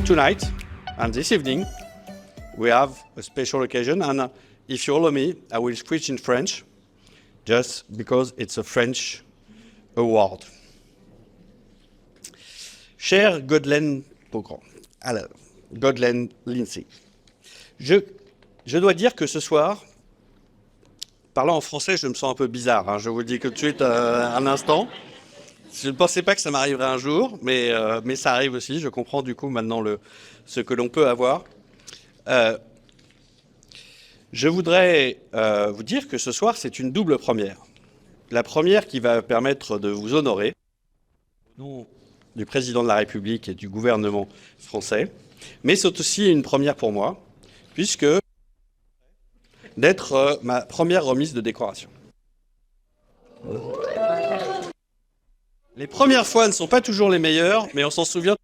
tonight and this evening, we have a special occasion, and if you allow me, I will switch in French, just because it's a French award. Cher Godelaine Beaugrand, alors, Godelaine Lindsay, je dois dire que ce soir, parlant en français, je me sens un peu bizarre, hein, je vous le dis tout de suite un instant. Je ne pensais pas que ça m'arriverait un jour, mais ça arrive aussi. Je comprends du coup maintenant ce que l'on peut avoir. Je voudrais vous dire que ce soir, c'est une double première. La première qui va permettre de vous honorer, au nom du président de la République et du gouvernement français, mais c'est aussi une première pour moi, puisque d'être ma première remise de décoration. Les premières fois ne sont pas toujours les meilleures, mais on s'en souvient.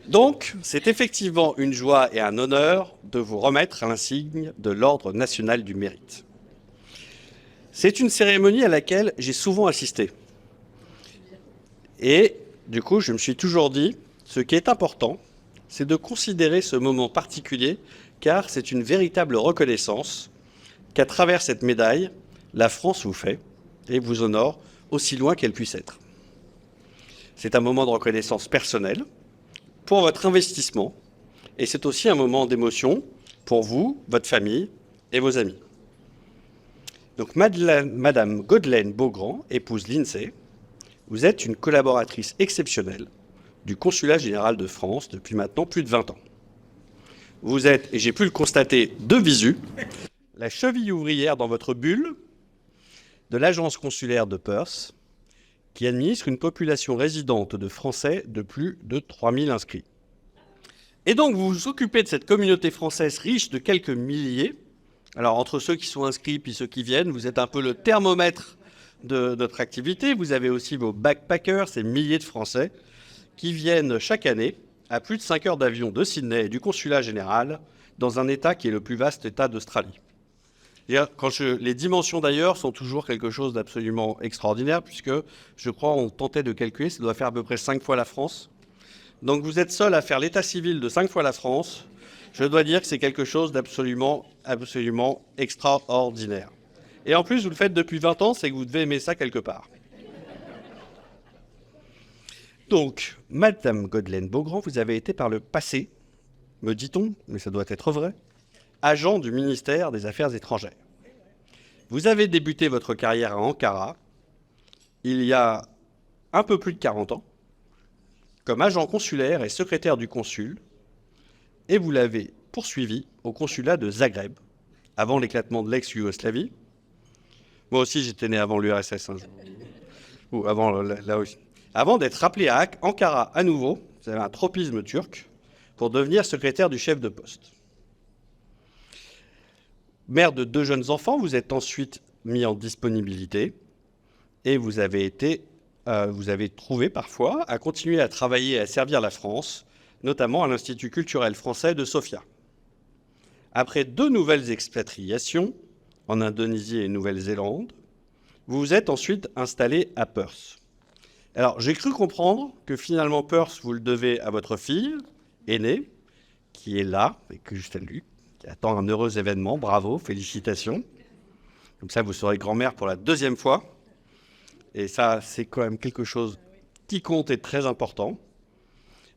Donc, c'est effectivement une joie et un honneur de vous remettre l'insigne de l'Ordre national du mérite. C'est une cérémonie à laquelle j'ai souvent assisté. Et du coup, je me suis toujours dit, ce qui est important, c'est de considérer ce moment particulier, car c'est une véritable reconnaissance qu'à travers cette médaille, la France vous fait et vous honore aussi loin qu'elle puisse être. C'est un moment de reconnaissance personnelle pour votre investissement et c'est aussi un moment d'émotion pour vous, votre famille et vos amis. Donc Madame Godelaine Beaugrand, épouse Lindsay, vous êtes une collaboratrice exceptionnelle du Consulat général de France depuis maintenant plus de 20 ans. Vous êtes, et j'ai pu le constater de visu, la cheville ouvrière dans votre bulle de l'agence consulaire de Perth, qui administre une population résidente de Français de plus de 3000 inscrits. Et donc, vous vous occupez de cette communauté française riche de quelques milliers. Alors, entre ceux qui sont inscrits puis ceux qui viennent, vous êtes un peu le thermomètre de notre activité. Vous avez aussi vos backpackers, ces milliers de Français, qui viennent chaque année à plus de 5 heures d'avion de Sydney et du consulat général, dans un État qui est le plus vaste État d'Australie. Les dimensions d'ailleurs sont toujours quelque chose d'absolument extraordinaire, puisque je crois on tentait de calculer, ça doit faire à peu près 5 fois la France. Donc vous êtes seul à faire l'état civil de 5 fois la France. Je dois dire que c'est quelque chose d'absolument extraordinaire. Et en plus, vous le faites depuis 20 ans, c'est que vous devez aimer ça quelque part. Donc, Madame Godelaine Beaugrand, vous avez été par le passé, me dit-on, mais ça doit être vrai, agent du ministère des Affaires étrangères. Vous avez débuté votre carrière à Ankara il y a un peu plus de 40 ans, comme agent consulaire et secrétaire du consul, et vous l'avez poursuivi au consulat de Zagreb, avant l'éclatement de l'ex-Yougoslavie. Moi aussi, j'étais né avant l'URSS, ou avant là aussi. Avant d'être rappelé à Ankara à nouveau, vous avez un tropisme turc, pour devenir secrétaire du chef de poste. Mère de 2 jeunes enfants, vous êtes ensuite mis en disponibilité et vous avez trouvé parfois à continuer à travailler et à servir la France, notamment à l'Institut culturel français de Sofia. Après 2 nouvelles expatriations, en Indonésie et Nouvelle-Zélande, vous vous êtes ensuite installé à Perth. Alors, j'ai cru comprendre que finalement Perth, vous le devez à votre fille aînée, qui est là, et que je salue, qui attend un heureux événement. Bravo, félicitations. Comme ça, vous serez grand-mère pour la 2e fois. Et ça, c'est quand même quelque chose qui compte et très important.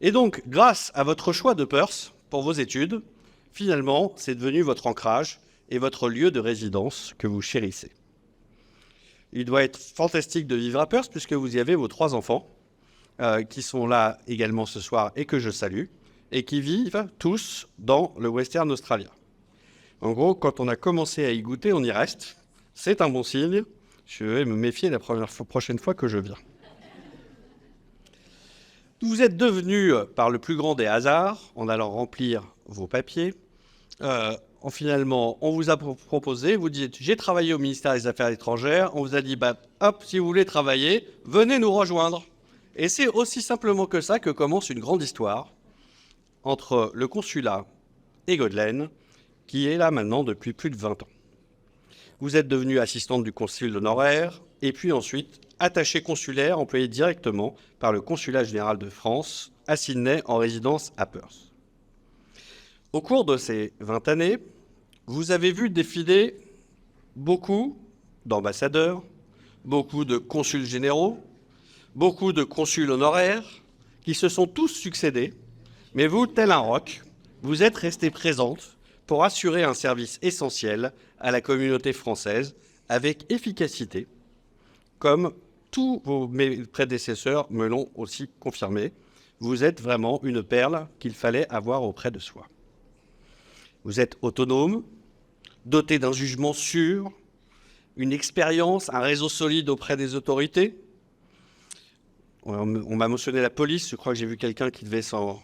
Et donc, grâce à votre choix de Perth pour vos études, finalement, c'est devenu votre ancrage et votre lieu de résidence que vous chérissez. Il doit être fantastique de vivre à Perth puisque vous y avez vos 3 enfants qui sont là également ce soir et que je salue, et qui vivent tous dans le Western Australia. En gros, quand on a commencé à y goûter, on y reste. C'est un bon signe. Je vais me méfier la prochaine fois que je viens. Vous êtes devenu, par le plus grand des hasards, en allant remplir vos papiers, finalement, on vous a proposé, vous dites, j'ai travaillé au ministère des Affaires étrangères, on vous a dit, hop, si vous voulez travailler, venez nous rejoindre. Et c'est aussi simplement que ça que commence une grande histoire entre le consulat et Godelaine, qui est là maintenant depuis plus de 20 ans. Vous êtes devenu assistante du consul honoraire, et puis ensuite attaché consulaire employé directement par le consulat général de France à Sydney en résidence à Perth. Au cours de ces 20 années, vous avez vu défiler beaucoup d'ambassadeurs, beaucoup de consuls généraux, beaucoup de consuls honoraires qui se sont tous succédés, mais vous, tel un roc, vous êtes restés présentes pour assurer un service essentiel à la communauté française avec efficacité, comme tous vos prédécesseurs me l'ont aussi confirmé. Vous êtes vraiment une perle qu'il fallait avoir auprès de soi. Vous êtes autonome, doté d'un jugement sûr, une expérience, un réseau solide auprès des autorités. On m'a mentionné la police, je crois que j'ai vu quelqu'un qui devait s'en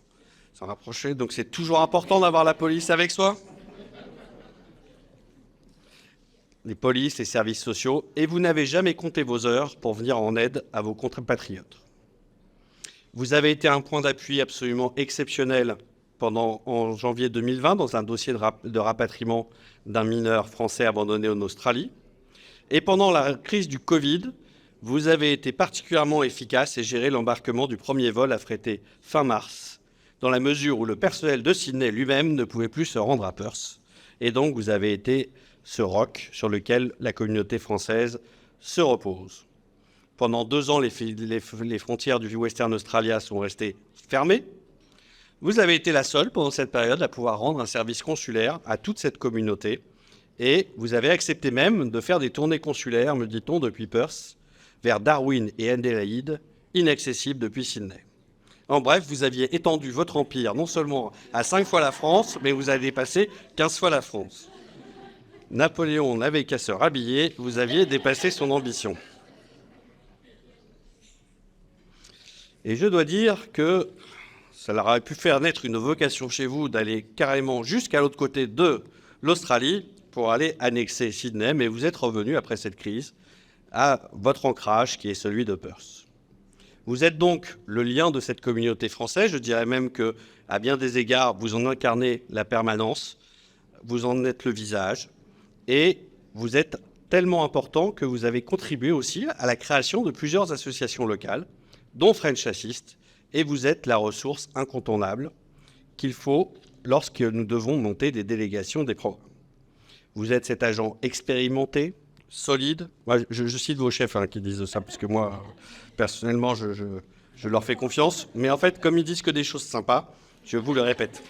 rapprocher, donc c'est toujours important d'avoir la police avec soi. Les polices, les services sociaux, et vous n'avez jamais compté vos heures pour venir en aide à vos compatriotes. Vous avez été un point d'appui absolument exceptionnel en janvier 2020 dans un dossier de rapatriement d'un mineur français abandonné en Australie. Et pendant la crise du Covid, vous avez été particulièrement efficace et géré l'embarquement du premier vol affrété fin mars, dans la mesure où le personnel de Sydney lui-même ne pouvait plus se rendre à Perth. Et donc, vous avez été ce roc sur lequel la communauté française se repose. Pendant 2 ans, les frontières du Western Australia sont restées fermées. Vous avez été la seule pendant cette période à pouvoir rendre un service consulaire à toute cette communauté. Et vous avez accepté même de faire des tournées consulaires, me dit-on, depuis Perth, vers Darwin et Adélaïde, inaccessibles depuis Sydney. En bref, vous aviez étendu votre empire non seulement à 5 fois la France, mais vous avez dépassé 15 fois la France. Napoléon n'avait qu'à se rhabiller, vous aviez dépassé son ambition. Et je dois dire que ça leur aurait pu faire naître une vocation chez vous d'aller carrément jusqu'à l'autre côté de l'Australie pour aller annexer Sydney, mais vous êtes revenu après cette crise à votre ancrage qui est celui de Perth. Vous êtes donc le lien de cette communauté française, je dirais même que, à bien des égards, vous en incarnez la permanence, vous en êtes le visage, et vous êtes tellement important que vous avez contribué aussi à la création de plusieurs associations locales, dont French Assist, et vous êtes la ressource incontournable qu'il faut lorsque nous devons monter des délégations des programmes. Vous êtes cet agent expérimenté, solide. Moi, je cite vos chefs qui disent ça, parce que moi, personnellement, je leur fais confiance. Mais en fait, comme ils disent que des choses sympas, je vous le répète.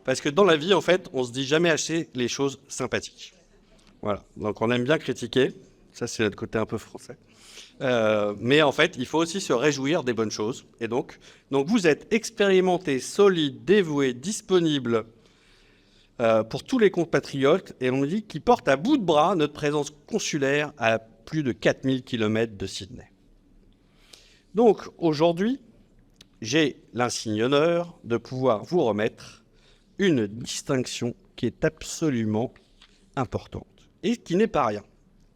Parce que dans la vie, en fait, on se dit jamais assez les choses sympathiques. Voilà. Donc on aime bien critiquer. Ça, c'est notre côté un peu français. Mais en fait, il faut aussi se réjouir des bonnes choses. Et donc vous êtes expérimenté, solide, dévoué, disponible pour tous les compatriotes. Et on dit qu'il porte à bout de bras notre présence consulaire à plus de 4000 km de Sydney. Donc aujourd'hui, j'ai l'insigne honneur de pouvoir vous remettre une distinction qui est absolument importante et qui n'est pas rien.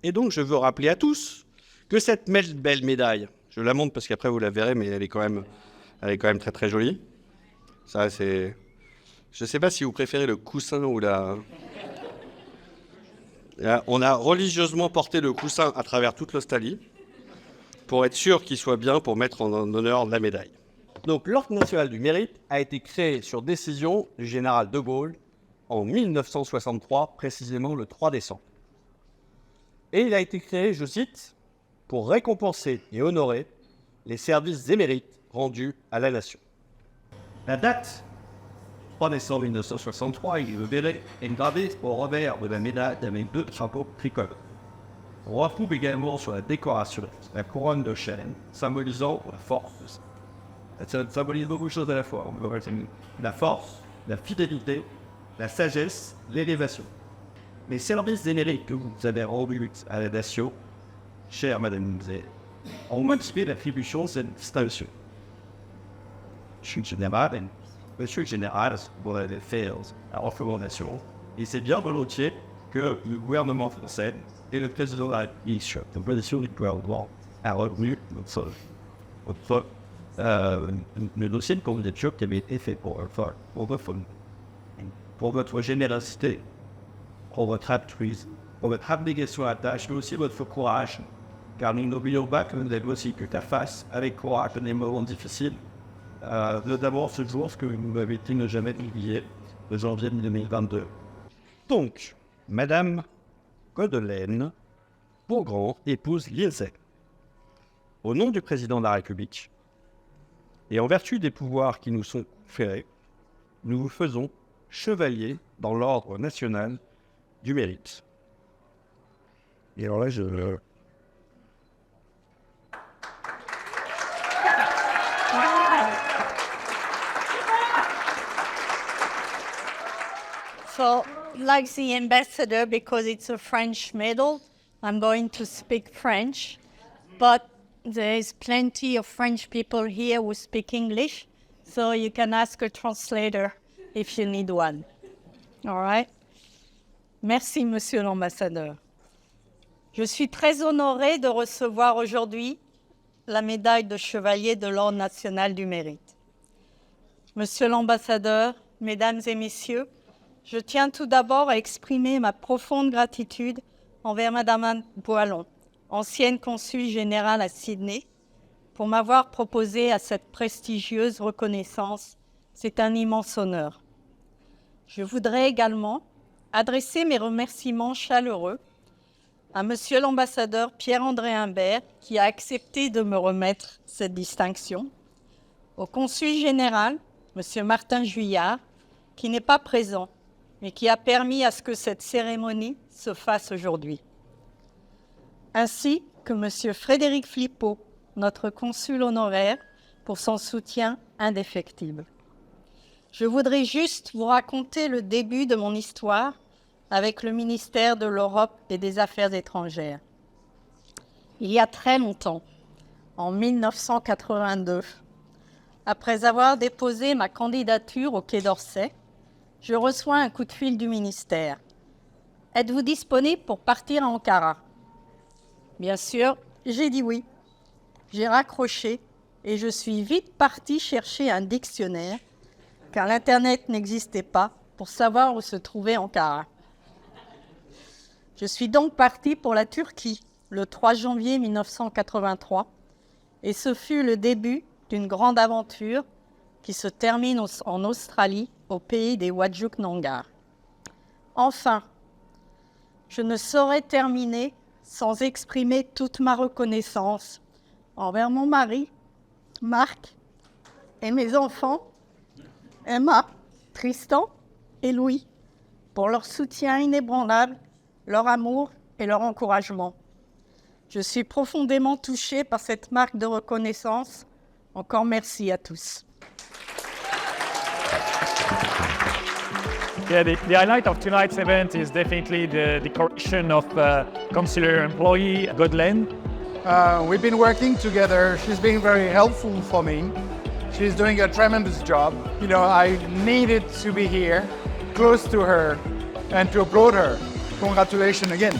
Et donc je veux rappeler à tous que cette belle médaille, je la montre parce qu'après vous la verrez, mais elle est quand même très très jolie. Ça c'est, je ne sais pas si vous préférez le coussin ou la. On a religieusement porté le coussin à travers toute l'Australie pour être sûr qu'il soit bien pour mettre en honneur la médaille. Donc l'Ordre national du mérite a été créé sur décision du général de Gaulle en 1963, précisément le 3 décembre. Et il a été créé, je cite, pour récompenser et honorer les services et mérites rendus à la nation. La date 3 décembre 1963, il est béret est gravée au revers de la médaille avec 2 chapeaux tricolores. On retrouve également sur la décoration la couronne de chêne, symbolisant la force. Ça symbolise beaucoup de choses à la fois. La force, la fidélité, la sagesse, l'élévation. Les services et mérites que vous avez rendus à la nation, chère Madame Mouzet, ont motivé l'attribution de cette distinction. Monsieur le Général, vous avez fait la recommandation, et c'est bien volontiers que le gouvernement français et le président de la République, la position du gouvernement, a retenu le dossier de candidature qui avait été fait pour votre générosité, pour votre altruisme, pour votre abnégation à la tâche, mais aussi votre courage car nous n'oublions pas que nous avons aussi que ta face avec courage des moments difficiles, notamment ce jour, ce que vous m'avez dit ne jamais oublier, le janvier 2022. Donc, Madame Godelaine Beaugrand épouse Liesey. Au nom du président de la République, et en vertu des pouvoirs qui nous sont conférés, nous vous faisons chevalier dans l'ordre national du mérite. Et alors là, So, like the ambassador, because it's a French medal, I'm going to speak French. But there is plenty of French people here who speak English, so you can ask a translator if you need one. All right? Merci, Monsieur l'ambassadeur. Je suis très honorée de recevoir aujourd'hui la médaille de chevalier de l'Ordre national du mérite. Monsieur l'ambassadeur, mesdames et messieurs, je tiens tout d'abord à exprimer ma profonde gratitude envers Madame Anne Boilon, ancienne consul générale à Sydney, pour m'avoir proposé à cette prestigieuse reconnaissance. C'est un immense honneur. Je voudrais également adresser mes remerciements chaleureux à Monsieur l'ambassadeur Pierre-André Humbert, qui a accepté de me remettre cette distinction, au consul général, Monsieur Martin Juillard, qui n'est pas présent, mais qui a permis à ce que cette cérémonie se fasse aujourd'hui, ainsi que Monsieur Frédéric Flippo, notre consul honoraire, pour son soutien indéfectible. Je voudrais juste vous raconter le début de mon histoire avec le ministère de l'Europe et des Affaires étrangères. Il y a très longtemps, en 1982, après avoir déposé ma candidature au Quai d'Orsay, je reçois un coup de fil du ministère. « Êtes-vous disponible pour partir à Ankara ?» Bien sûr, j'ai dit oui. J'ai raccroché et je suis vite partie chercher un dictionnaire, car l'Internet n'existait pas pour savoir où se trouvait Ankara. Je suis donc partie pour la Turquie le 3 janvier 1983 et ce fut le début d'une grande aventure qui se termine en Australie, au pays des Whadjuk Noongar. Enfin, je ne saurais terminer sans exprimer toute ma reconnaissance envers mon mari, Marc, et mes enfants, Emma, Tristan et Louis, pour leur soutien inébranlable, leur amour et leur encouragement. Je suis profondément touchée par cette marque de reconnaissance. Encore merci à tous. Yeah, the highlight of tonight's event is definitely the decoration of consular employee Godelaine. We've been working together. She's been very helpful for me. She's doing a tremendous job. You know, I needed to be here, close to her, and to applaud her. Congratulations again.